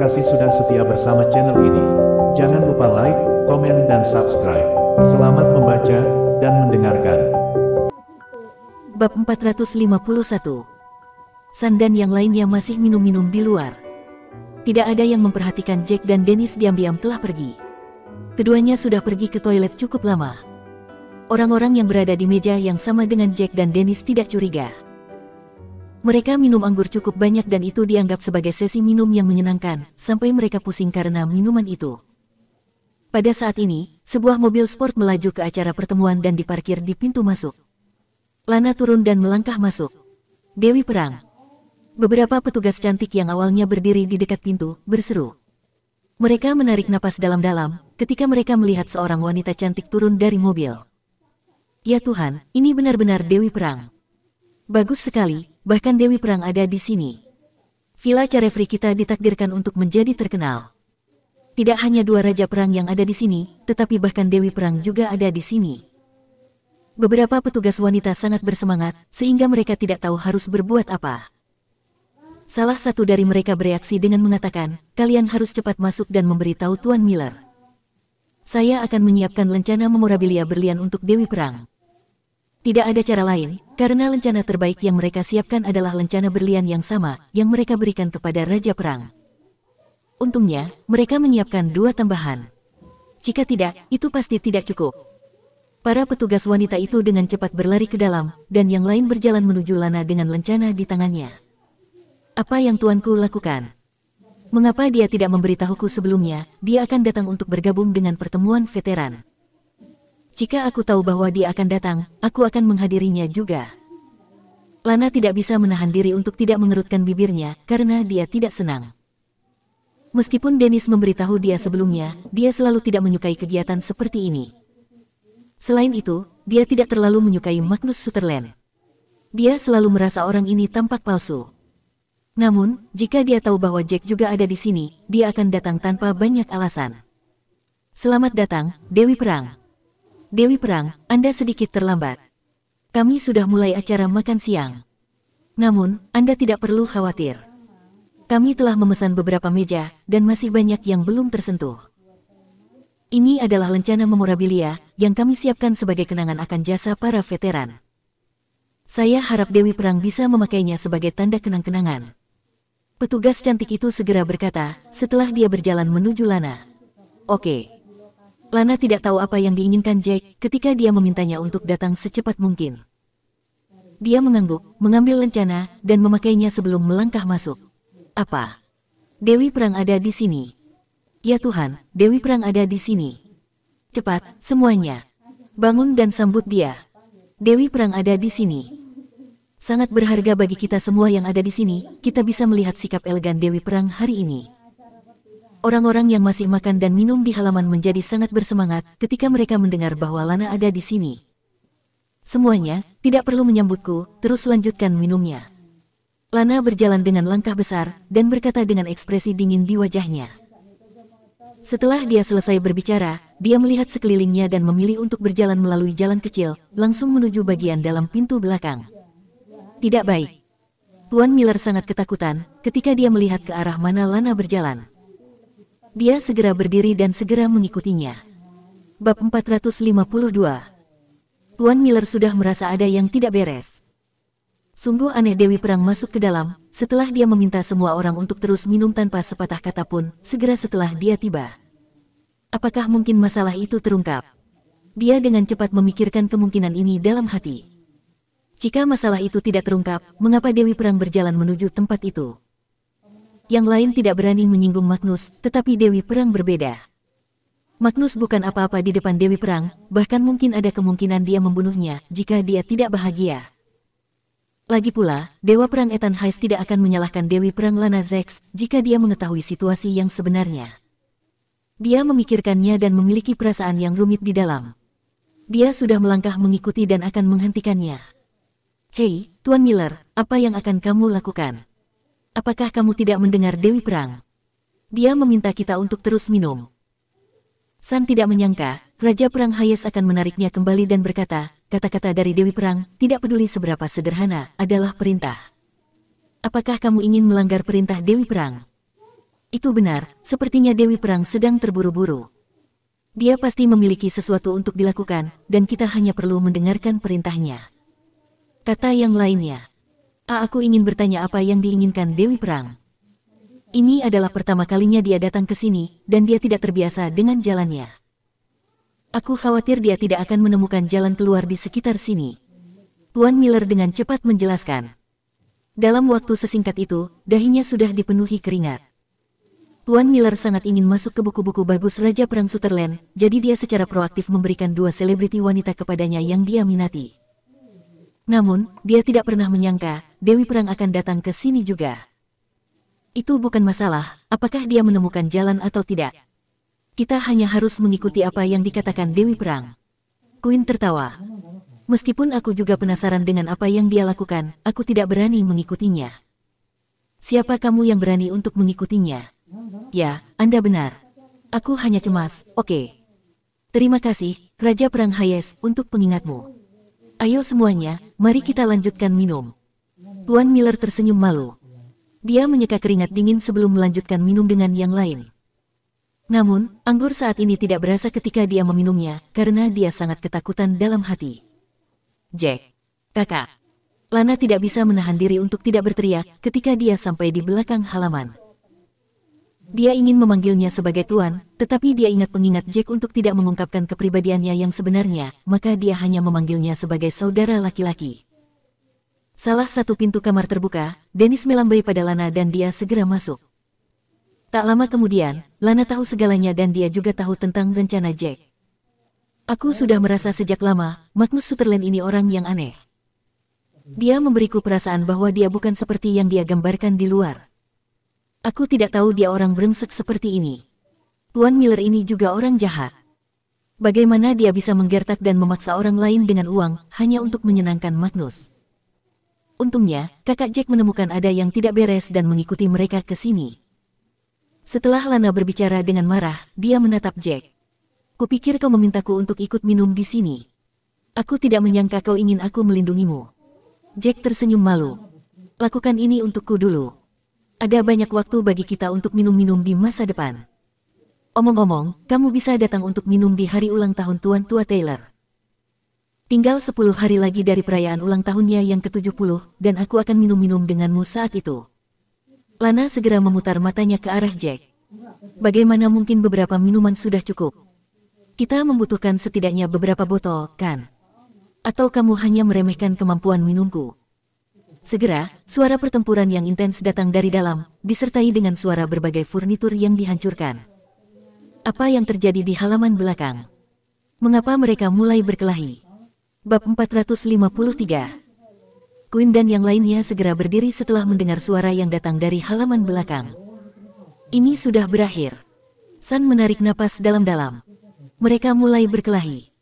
kasih sudah setia bersama channel ini. Jangan lupa like, komen, dan subscribe. Selamat membaca dan mendengarkan. Bab 451. San dan yang lainnya masih minum-minum di luar. Tidak ada yang memperhatikan Jack dan Dennis diam-diam telah pergi. Keduanya sudah pergi ke toilet cukup lama. Orang-orang yang berada di meja yang sama dengan Jack dan Dennis tidak curiga. Mereka minum anggur cukup banyak dan itu dianggap sebagai sesi minum yang menyenangkan, sampai mereka pusing karena minuman itu. Pada saat ini, sebuah mobil sport melaju ke acara pertemuan dan diparkir di pintu masuk. Lana turun dan melangkah masuk. Dewi Perang. Beberapa petugas cantik yang awalnya berdiri di dekat pintu, berseru. Mereka menarik napas dalam-dalam, ketika mereka melihat seorang wanita cantik turun dari mobil. Ya Tuhan, ini benar-benar Dewi Perang. Bagus sekali, bahkan Dewi Perang ada di sini. Villa Carefree kita ditakdirkan untuk menjadi terkenal. Tidak hanya dua raja perang yang ada di sini, tetapi bahkan Dewi Perang juga ada di sini. Beberapa petugas wanita sangat bersemangat, sehingga mereka tidak tahu harus berbuat apa. Salah satu dari mereka bereaksi dengan mengatakan, kalian harus cepat masuk dan memberitahu Tuan Miller. Saya akan menyiapkan lencana memorabilia berlian untuk Dewi Perang. Tidak ada cara lain, karena lencana terbaik yang mereka siapkan adalah lencana berlian yang sama, yang mereka berikan kepada Raja Perang. Untungnya, mereka menyiapkan 2 tambahan. Jika tidak, itu pasti tidak cukup. Para petugas wanita itu dengan cepat berlari ke dalam, dan yang lain berjalan menuju Lana dengan lencana di tangannya. Apa yang tuanku lakukan? Mengapa dia tidak memberitahuku sebelumnya, dia akan datang untuk bergabung dengan pertemuan veteran. Jika aku tahu bahwa dia akan datang, aku akan menghadirinya juga. Lana tidak bisa menahan diri untuk tidak mengerutkan bibirnya, karena dia tidak senang. Meskipun Dennis memberitahu dia sebelumnya, dia selalu tidak menyukai kegiatan seperti ini. Selain itu, dia tidak terlalu menyukai Magnus Sutherland. Dia selalu merasa orang ini tampak palsu. Namun, jika dia tahu bahwa Jack juga ada di sini, dia akan datang tanpa banyak alasan. Selamat datang, Dewi Perang. Dewi Perang, Anda sedikit terlambat. Kami sudah mulai acara makan siang. Namun, Anda tidak perlu khawatir. Kami telah memesan beberapa meja, dan masih banyak yang belum tersentuh. Ini adalah lencana memorabilia, yang kami siapkan sebagai kenangan akan jasa para veteran. Saya harap Dewi Perang bisa memakainya sebagai tanda kenang-kenangan. Petugas cantik itu segera berkata, setelah dia berjalan menuju Lana. Oke. Lana tidak tahu apa yang diinginkan Jack ketika dia memintanya untuk datang secepat mungkin. Dia mengangguk, mengambil lencana, dan memakainya sebelum melangkah masuk. Apa? Dewi Perang ada di sini. Ya Tuhan, Dewi Perang ada di sini. Cepat, semuanya. Bangun dan sambut dia. Dewi Perang ada di sini. Sangat berharga bagi kita semua yang ada di sini, kita bisa melihat sikap elegan Dewi Perang hari ini. Orang-orang yang masih makan dan minum di halaman menjadi sangat bersemangat ketika mereka mendengar bahwa Lana ada di sini. Semuanya, tidak perlu menyambutku, terus lanjutkan minumnya. Lana berjalan dengan langkah besar, dan berkata dengan ekspresi dingin di wajahnya. Setelah dia selesai berbicara, dia melihat sekelilingnya dan memilih untuk berjalan melalui jalan kecil, langsung menuju bagian dalam pintu belakang. Tidak baik. Tuan Miller sangat ketakutan, ketika dia melihat ke arah mana Lana berjalan. Dia segera berdiri dan segera mengikutinya. Bab 452. Tuan Miller sudah merasa ada yang tidak beres. Sungguh aneh Dewi Perang masuk ke dalam, setelah dia meminta semua orang untuk terus minum tanpa sepatah kata pun, segera setelah dia tiba. Apakah mungkin masalah itu terungkap? Dia dengan cepat memikirkan kemungkinan ini dalam hati. Jika masalah itu tidak terungkap, mengapa Dewi Perang berjalan menuju tempat itu? Yang lain tidak berani menyinggung Magnus, tetapi Dewi Perang berbeda. Magnus bukan apa-apa di depan Dewi Perang, bahkan mungkin ada kemungkinan dia membunuhnya jika dia tidak bahagia. Lagi pula, Dewa Perang Ethan Hayes tidak akan menyalahkan Dewi Perang Lana Zex jika dia mengetahui situasi yang sebenarnya. Dia memikirkannya dan memiliki perasaan yang rumit di dalam. Dia sudah melangkah mengikuti dan akan menghentikannya. Hei, Tuan Miller, apa yang akan kamu lakukan? Apakah kamu tidak mendengar Dewi Perang? Dia meminta kita untuk terus minum. San tidak menyangka, Raja Perang Hayes akan menariknya kembali dan berkata, kata-kata dari Dewi Perang, tidak peduli seberapa sederhana, adalah perintah. Apakah kamu ingin melanggar perintah Dewi Perang? Itu benar, sepertinya Dewi Perang sedang terburu-buru. Dia pasti memiliki sesuatu untuk dilakukan, dan kita hanya perlu mendengarkan perintahnya. Kata yang lainnya. Aku ingin bertanya apa yang diinginkan Dewi Perang. Ini adalah pertama kalinya dia datang ke sini, dan dia tidak terbiasa dengan jalannya. Aku khawatir dia tidak akan menemukan jalan keluar di sekitar sini. Tuan Miller dengan cepat menjelaskan. Dalam waktu sesingkat itu, dahinya sudah dipenuhi keringat. Tuan Miller sangat ingin masuk ke buku-buku bagus Raja Perang Sutherland, jadi dia secara proaktif memberikan 2 selebriti wanita kepadanya yang dia minati. Namun, dia tidak pernah menyangka, Dewi Perang akan datang ke sini juga. Itu bukan masalah, apakah dia menemukan jalan atau tidak. Kita hanya harus mengikuti apa yang dikatakan Dewi Perang. Queen tertawa. Meskipun aku juga penasaran dengan apa yang dia lakukan, aku tidak berani mengikutinya. Siapa kamu yang berani untuk mengikutinya? Ya, Anda benar. Aku hanya cemas, oke. Terima kasih, Raja Perang Hayes, untuk pengingatmu. Ayo semuanya, mari kita lanjutkan minum. Tuan Miller tersenyum malu. Dia menyeka keringat dingin sebelum melanjutkan minum dengan yang lain. Namun, anggur saat ini tidak berasa ketika dia meminumnya, karena dia sangat ketakutan dalam hati. Jack, kakak. Lana tidak bisa menahan diri untuk tidak berteriak ketika dia sampai di belakang halaman. Dia ingin memanggilnya sebagai tuan, tetapi dia ingat pengingat Jack untuk tidak mengungkapkan kepribadiannya yang sebenarnya, maka dia hanya memanggilnya sebagai saudara laki-laki. Salah satu pintu kamar terbuka, Dennis melambai pada Lana dan dia segera masuk. Tak lama kemudian, Lana tahu segalanya dan dia juga tahu tentang rencana Jack. Aku sudah merasa sejak lama, Magnus Sutherland ini orang yang aneh. Dia memberiku perasaan bahwa dia bukan seperti yang dia gambarkan di luar. Aku tidak tahu dia orang brengsek seperti ini. Tuan Miller ini juga orang jahat. Bagaimana dia bisa menggertak dan memaksa orang lain dengan uang hanya untuk menyenangkan Magnus? Untungnya, kakak Jack menemukan ada yang tidak beres dan mengikuti mereka ke sini. Setelah Lana berbicara dengan marah, dia menatap Jack. Kupikir kau memintaku untuk ikut minum di sini. Aku tidak menyangka kau ingin aku melindungimu. Jack tersenyum malu. Lakukan ini untukku dulu. Ada banyak waktu bagi kita untuk minum-minum di masa depan. Omong-omong, kamu bisa datang untuk minum di hari ulang tahun Tuan Tua Taylor. Tinggal 10 hari lagi dari perayaan ulang tahunnya yang ke-70, dan aku akan minum-minum denganmu saat itu. Lana segera memutar matanya ke arah Jack. Bagaimana mungkin beberapa minuman sudah cukup? Kita membutuhkan setidaknya beberapa botol, kan? Atau kamu hanya meremehkan kemampuan minumku? Segera, suara pertempuran yang intens datang dari dalam, disertai dengan suara berbagai furnitur yang dihancurkan. Apa yang terjadi di halaman belakang? Mengapa mereka mulai berkelahi? Bab 453. Queen dan yang lainnya segera berdiri setelah mendengar suara yang datang dari halaman belakang. Ini sudah berakhir. San menarik napas dalam-dalam. Mereka mulai berkelahi.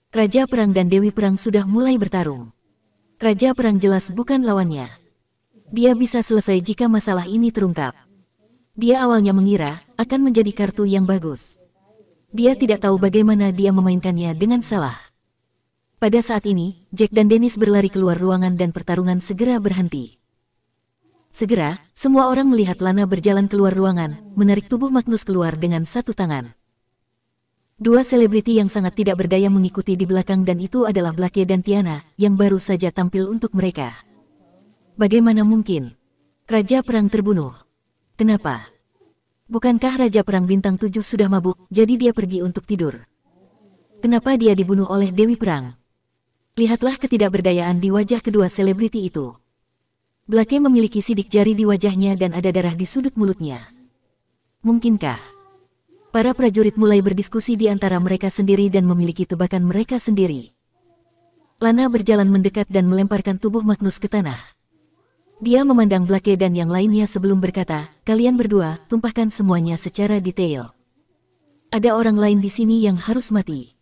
Raja Perang dan Dewi Perang sudah mulai bertarung. Raja Perang jelas bukan lawannya. Dia bisa selesai jika masalah ini terungkap. Dia awalnya mengira akan menjadi kartu yang bagus. Dia tidak tahu bagaimana dia memainkannya dengan salah. Pada saat ini, Jack dan Dennis berlari keluar ruangan dan pertarungan segera berhenti. Segera, semua orang melihat Lana berjalan keluar ruangan, menarik tubuh Magnus keluar dengan satu tangan. 2 selebriti yang sangat tidak berdaya mengikuti di belakang dan itu adalah Blake dan Tiana, yang baru saja tampil untuk mereka. Bagaimana mungkin? Raja Perang terbunuh. Kenapa? Bukankah Raja Perang Bintang 7 sudah mabuk, jadi dia pergi untuk tidur? Kenapa dia dibunuh oleh Dewi Perang? Lihatlah ketidakberdayaan di wajah kedua selebriti itu. Blake memiliki sidik jari di wajahnya dan ada darah di sudut mulutnya. Mungkinkah? Para prajurit mulai berdiskusi di antara mereka sendiri dan memiliki tebakan mereka sendiri. Lana berjalan mendekat dan melemparkan tubuh Magnus ke tanah. Dia memandang Blake dan yang lainnya sebelum berkata, kalian berdua, tumpahkan semuanya secara detail. Ada orang lain di sini yang harus mati.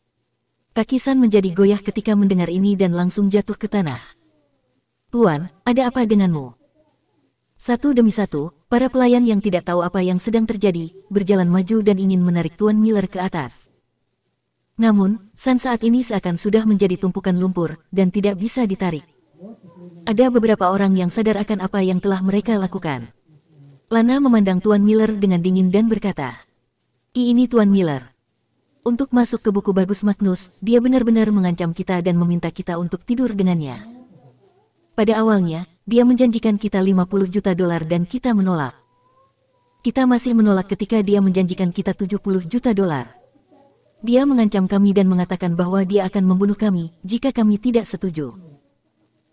Kaki San menjadi goyah ketika mendengar ini dan langsung jatuh ke tanah. Tuan, ada apa denganmu? Satu demi satu, para pelayan yang tidak tahu apa yang sedang terjadi, berjalan maju dan ingin menarik Tuan Miller ke atas. Namun, San saat ini seakan sudah menjadi tumpukan lumpur, dan tidak bisa ditarik. Ada beberapa orang yang sadar akan apa yang telah mereka lakukan. Lana memandang Tuan Miller dengan dingin dan berkata, Ini Tuan Miller. Untuk masuk ke buku bagus Magnus, dia benar-benar mengancam kita dan meminta kita untuk tidur dengannya. Pada awalnya, dia menjanjikan kita 50 juta dolar dan kita menolak. Kita masih menolak ketika dia menjanjikan kita 70 juta dolar. Dia mengancam kami dan mengatakan bahwa dia akan membunuh kami jika kami tidak setuju.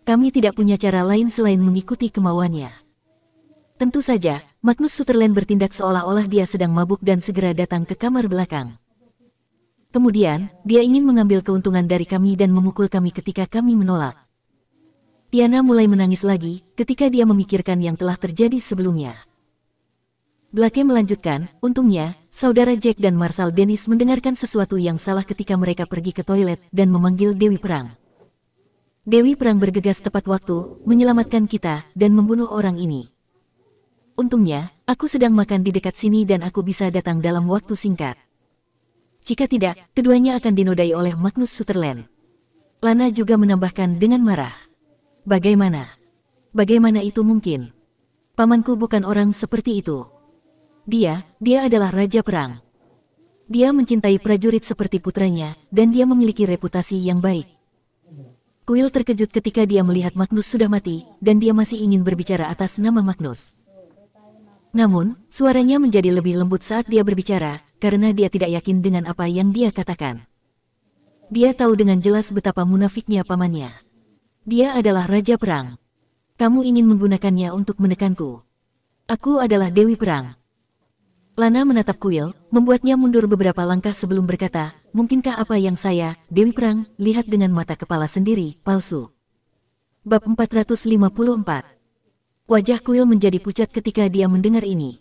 Kami tidak punya cara lain selain mengikuti kemauannya. Tentu saja, Magnus Sutherland bertindak seolah-olah dia sedang mabuk dan segera datang ke kamar belakang. Kemudian, dia ingin mengambil keuntungan dari kami dan memukul kami ketika kami menolak. Tiana mulai menangis lagi ketika dia memikirkan yang telah terjadi sebelumnya. Blake melanjutkan, untungnya, saudara Jack dan Marshal Dennis mendengarkan sesuatu yang salah ketika mereka pergi ke toilet dan memanggil Dewi Perang. Dewi Perang bergegas tepat waktu, menyelamatkan kita, dan membunuh orang ini. Untungnya, aku sedang makan di dekat sini dan aku bisa datang dalam waktu singkat. Jika tidak, keduanya akan dinodai oleh Magnus Sutherland. Lana juga menambahkan dengan marah. Bagaimana? Bagaimana itu mungkin? Pamanku bukan orang seperti itu. Dia adalah Raja Perang. Dia mencintai prajurit seperti putranya, dan dia memiliki reputasi yang baik. Quill terkejut ketika dia melihat Magnus sudah mati, dan dia masih ingin berbicara atas nama Magnus. Namun, suaranya menjadi lebih lembut saat dia berbicara, karena dia tidak yakin dengan apa yang dia katakan. Dia tahu dengan jelas betapa munafiknya pamannya. Dia adalah Raja Perang. Kamu ingin menggunakannya untuk menekanku. Aku adalah Dewi Perang. Lana menatap Quill, membuatnya mundur beberapa langkah sebelum berkata, mungkinkah apa yang saya, Dewi Perang, lihat dengan mata kepala sendiri, palsu. Bab 454. Wajah Quill menjadi pucat ketika dia mendengar ini.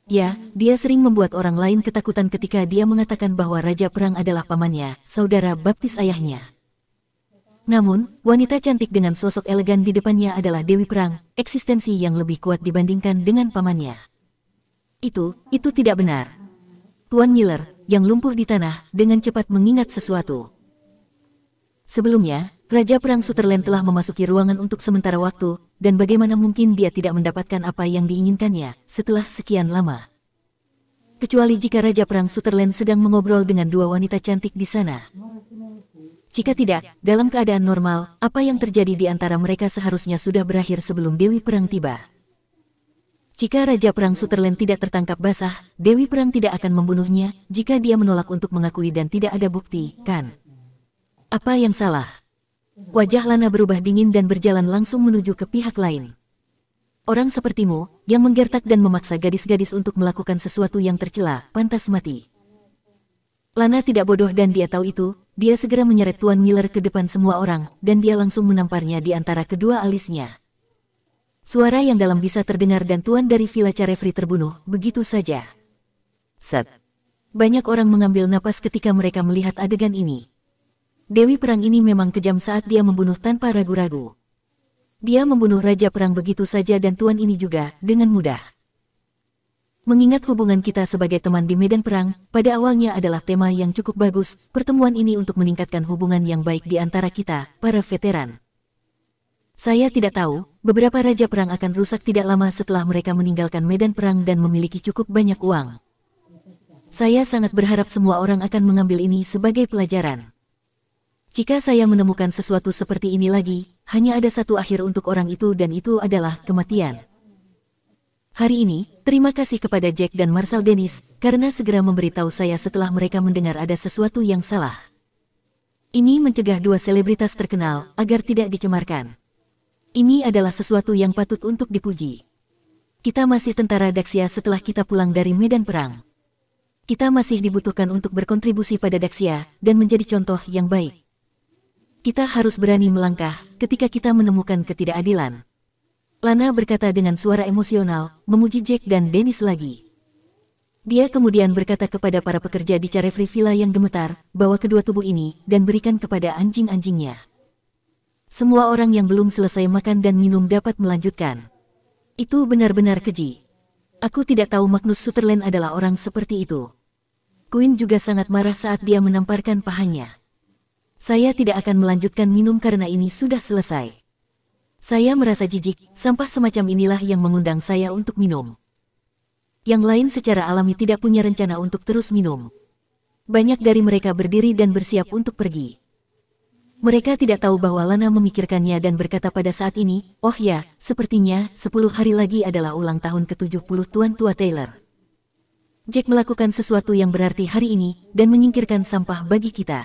Ya, dia sering membuat orang lain ketakutan ketika dia mengatakan bahwa Raja Perang adalah pamannya, saudara baptis ayahnya. Namun, wanita cantik dengan sosok elegan di depannya adalah Dewi Perang, eksistensi yang lebih kuat dibandingkan dengan pamannya. Itu tidak benar. Tuan Miller, yang lumpuh di tanah, dengan cepat mengingat sesuatu. Sebelumnya, Raja Perang Sutherland telah memasuki ruangan untuk sementara waktu, dan bagaimana mungkin dia tidak mendapatkan apa yang diinginkannya setelah sekian lama. Kecuali jika Raja Perang Sutherland sedang mengobrol dengan dua wanita cantik di sana. Jika tidak, dalam keadaan normal, apa yang terjadi di antara mereka seharusnya sudah berakhir sebelum Dewi Perang tiba. Jika Raja Perang Sutherland tidak tertangkap basah, Dewi Perang tidak akan membunuhnya jika dia menolak untuk mengakui dan tidak ada bukti, kan? Apa yang salah? Wajah Lana berubah dingin dan berjalan langsung menuju ke pihak lain. Orang sepertimu, yang menggertak dan memaksa gadis-gadis untuk melakukan sesuatu yang tercela, pantas mati. Lana tidak bodoh dan dia tahu itu, dia segera menyeret Tuan Miller ke depan semua orang, dan dia langsung menamparnya di antara kedua alisnya. Suara yang dalam bisa terdengar dan Tuan dari Villa Carefree terbunuh, begitu saja. Set. Banyak orang mengambil napas ketika mereka melihat adegan ini. Dewi Perang ini memang kejam saat dia membunuh tanpa ragu-ragu. Dia membunuh Raja Perang begitu saja dan Tuan ini juga, dengan mudah. Mengingat hubungan kita sebagai teman di medan perang, pada awalnya adalah tema yang cukup bagus, pertemuan ini untuk meningkatkan hubungan yang baik di antara kita, para veteran. Saya tidak tahu, beberapa Raja Perang akan rusak tidak lama setelah mereka meninggalkan medan perang dan memiliki cukup banyak uang. Saya sangat berharap semua orang akan mengambil ini sebagai pelajaran. Jika saya menemukan sesuatu seperti ini lagi, hanya ada satu akhir untuk orang itu dan itu adalah kematian. Hari ini, terima kasih kepada Jack dan Marshal Dennis, karena segera memberitahu saya setelah mereka mendengar ada sesuatu yang salah. Ini mencegah dua selebritas terkenal agar tidak dicemarkan. Ini adalah sesuatu yang patut untuk dipuji. Kita masih tentara Daxia setelah kita pulang dari medan perang. Kita masih dibutuhkan untuk berkontribusi pada Daxia dan menjadi contoh yang baik. Kita harus berani melangkah ketika kita menemukan ketidakadilan. Lana berkata dengan suara emosional, memuji Jack dan Dennis lagi. Dia kemudian berkata kepada para pekerja di Carefree Villa yang gemetar, bawa kedua tubuh ini dan berikan kepada anjing-anjingnya. Semua orang yang belum selesai makan dan minum dapat melanjutkan. Itu benar-benar keji. Aku tidak tahu Magnus Sutherland adalah orang seperti itu. Queen juga sangat marah saat dia menamparkan pahanya. Saya tidak akan melanjutkan minum karena ini sudah selesai. Saya merasa jijik, sampah semacam inilah yang mengundang saya untuk minum. Yang lain secara alami tidak punya rencana untuk terus minum. Banyak dari mereka berdiri dan bersiap untuk pergi. Mereka tidak tahu bahwa Lana memikirkannya dan berkata pada saat ini, "Oh ya, sepertinya 10 hari lagi adalah ulang tahun ke-70 Tuan Tua Taylor." Jack melakukan sesuatu yang berarti hari ini dan menyingkirkan sampah bagi kita.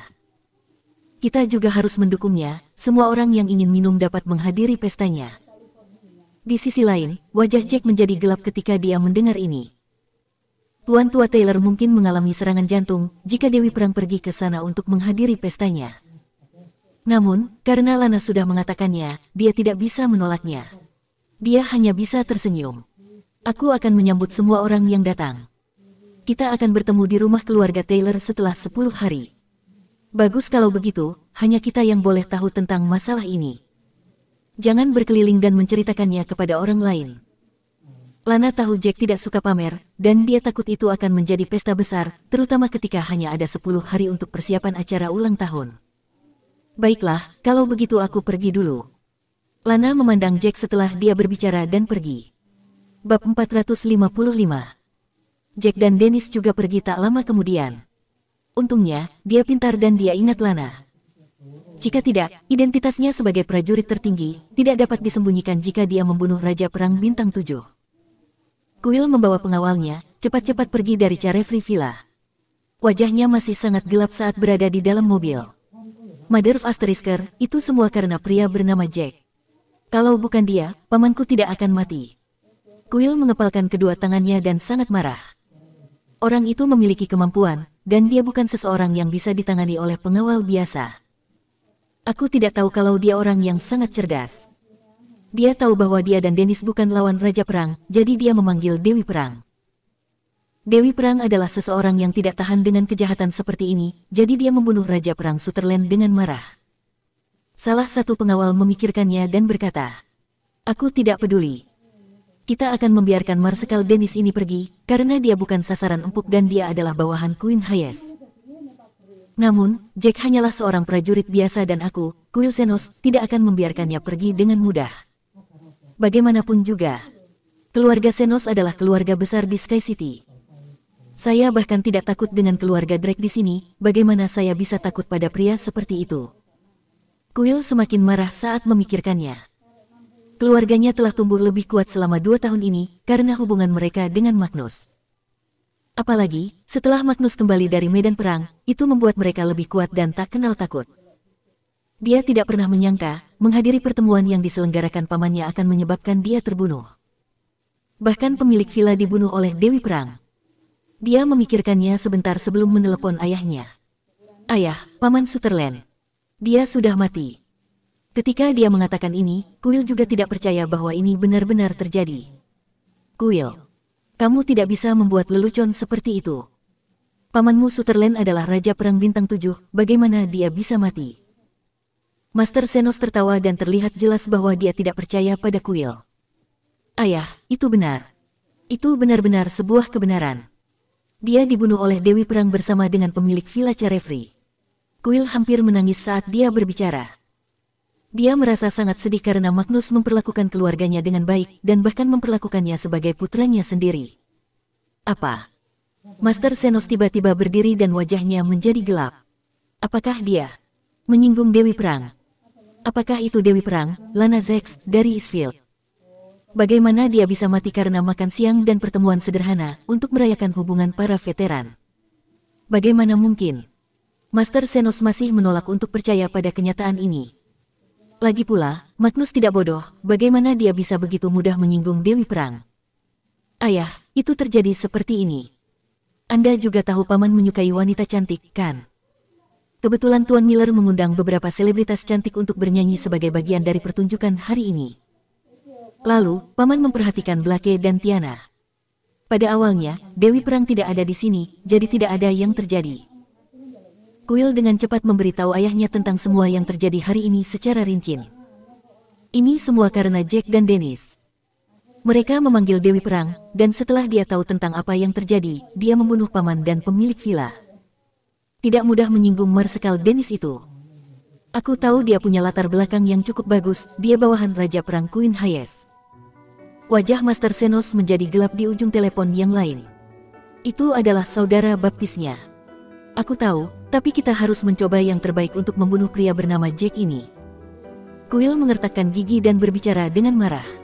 Kita juga harus mendukungnya, semua orang yang ingin minum dapat menghadiri pestanya. Di sisi lain, wajah Jack menjadi gelap ketika dia mendengar ini. Tuan Tua Taylor mungkin mengalami serangan jantung jika Dewi Perang pergi ke sana untuk menghadiri pestanya. Namun, karena Lana sudah mengatakannya, dia tidak bisa menolaknya. Dia hanya bisa tersenyum. Aku akan menyambut semua orang yang datang. Kita akan bertemu di rumah keluarga Taylor setelah 10 hari. Bagus kalau begitu, hanya kita yang boleh tahu tentang masalah ini. Jangan berkeliling dan menceritakannya kepada orang lain. Lana tahu Jack tidak suka pamer, dan dia takut itu akan menjadi pesta besar, terutama ketika hanya ada 10 hari untuk persiapan acara ulang tahun. Baiklah, kalau begitu aku pergi dulu. Lana memandang Jack setelah dia berbicara dan pergi. Bab 455. Jack dan Dennis juga pergi tak lama kemudian. Untungnya, dia pintar dan dia ingat Lana. Jika tidak, identitasnya sebagai prajurit tertinggi tidak dapat disembunyikan jika dia membunuh Raja Perang Bintang 7. Quill membawa pengawalnya, cepat-cepat pergi dari Carefree Villa. Wajahnya masih sangat gelap saat berada di dalam mobil. Mother of Asterisker, itu semua karena pria bernama Jack. Kalau bukan dia, pamanku tidak akan mati. Quill mengepalkan kedua tangannya dan sangat marah. Orang itu memiliki kemampuan, dan dia bukan seseorang yang bisa ditangani oleh pengawal biasa. Aku tidak tahu kalau dia orang yang sangat cerdas. Dia tahu bahwa dia dan Dennis bukan lawan Raja Perang, jadi dia memanggil Dewi Perang. Dewi Perang adalah seseorang yang tidak tahan dengan kejahatan seperti ini, jadi dia membunuh Raja Perang Sutherland dengan marah. Salah satu pengawal memikirkannya dan berkata, "Aku tidak peduli. Kita akan membiarkan Marsekal Dennis ini pergi, karena dia bukan sasaran empuk dan dia adalah bawahan Queen Hayes. Namun, Jack hanyalah seorang prajurit biasa dan aku, Quill Senos, tidak akan membiarkannya pergi dengan mudah. Bagaimanapun juga, keluarga Senos adalah keluarga besar di Sky City. Saya bahkan tidak takut dengan keluarga Drake di sini, bagaimana saya bisa takut pada pria seperti itu?" Quill semakin marah saat memikirkannya. Keluarganya telah tumbuh lebih kuat selama 2 tahun ini karena hubungan mereka dengan Magnus. Apalagi, setelah Magnus kembali dari medan perang, itu membuat mereka lebih kuat dan tak kenal takut. Dia tidak pernah menyangka, menghadiri pertemuan yang diselenggarakan pamannya akan menyebabkan dia terbunuh. Bahkan pemilik villa dibunuh oleh Dewi Perang. Dia memikirkannya sebentar sebelum menelepon ayahnya. "Ayah, Paman Sutherland. Dia sudah mati." Ketika dia mengatakan ini, Quill juga tidak percaya bahwa ini benar-benar terjadi. "Quill, kamu tidak bisa membuat lelucon seperti itu. Pamanmu Sutherland adalah Raja Perang Bintang 7, bagaimana dia bisa mati?" Master Senos tertawa dan terlihat jelas bahwa dia tidak percaya pada Quill. "Ayah, itu benar. Itu benar-benar sebuah kebenaran. Dia dibunuh oleh Dewi Perang bersama dengan pemilik Villa Carefree." Quill hampir menangis saat dia berbicara. Dia merasa sangat sedih karena Magnus memperlakukan keluarganya dengan baik dan bahkan memperlakukannya sebagai putranya sendiri. "Apa?" Master Senos tiba-tiba berdiri dan wajahnya menjadi gelap. "Apakah dia menyinggung Dewi Perang? Apakah itu Dewi Perang, Lana Zex, dari Eastfield? Bagaimana dia bisa mati karena makan siang dan pertemuan sederhana untuk merayakan hubungan para veteran? Bagaimana mungkin?" Master Senos masih menolak untuk percaya pada kenyataan ini. Lagi pula, Magnus tidak bodoh, bagaimana dia bisa begitu mudah menyinggung Dewi Perang? "Ayah, itu terjadi seperti ini. Anda juga tahu Paman menyukai wanita cantik, kan? Kebetulan Tuan Miller mengundang beberapa selebritas cantik untuk bernyanyi sebagai bagian dari pertunjukan hari ini. Lalu, Paman memperhatikan Blake dan Tiana. Pada awalnya, Dewi Perang tidak ada di sini, jadi tidak ada yang terjadi." Quill dengan cepat memberitahu ayahnya tentang semua yang terjadi hari ini secara rinci. Ini semua karena Jack dan Dennis. Mereka memanggil Dewi Perang, dan setelah dia tahu tentang apa yang terjadi, dia membunuh paman dan pemilik villa. Tidak mudah menyinggung Marsekal Dennis itu. Aku tahu dia punya latar belakang yang cukup bagus, dia bawahan Raja Perang Queen Hayes. Wajah Master Xenos menjadi gelap di ujung telepon yang lain. Itu adalah saudara baptisnya. Aku tahu, tapi kita harus mencoba yang terbaik untuk membunuh pria bernama Jack ini. Quill mengertakkan gigi dan berbicara dengan marah.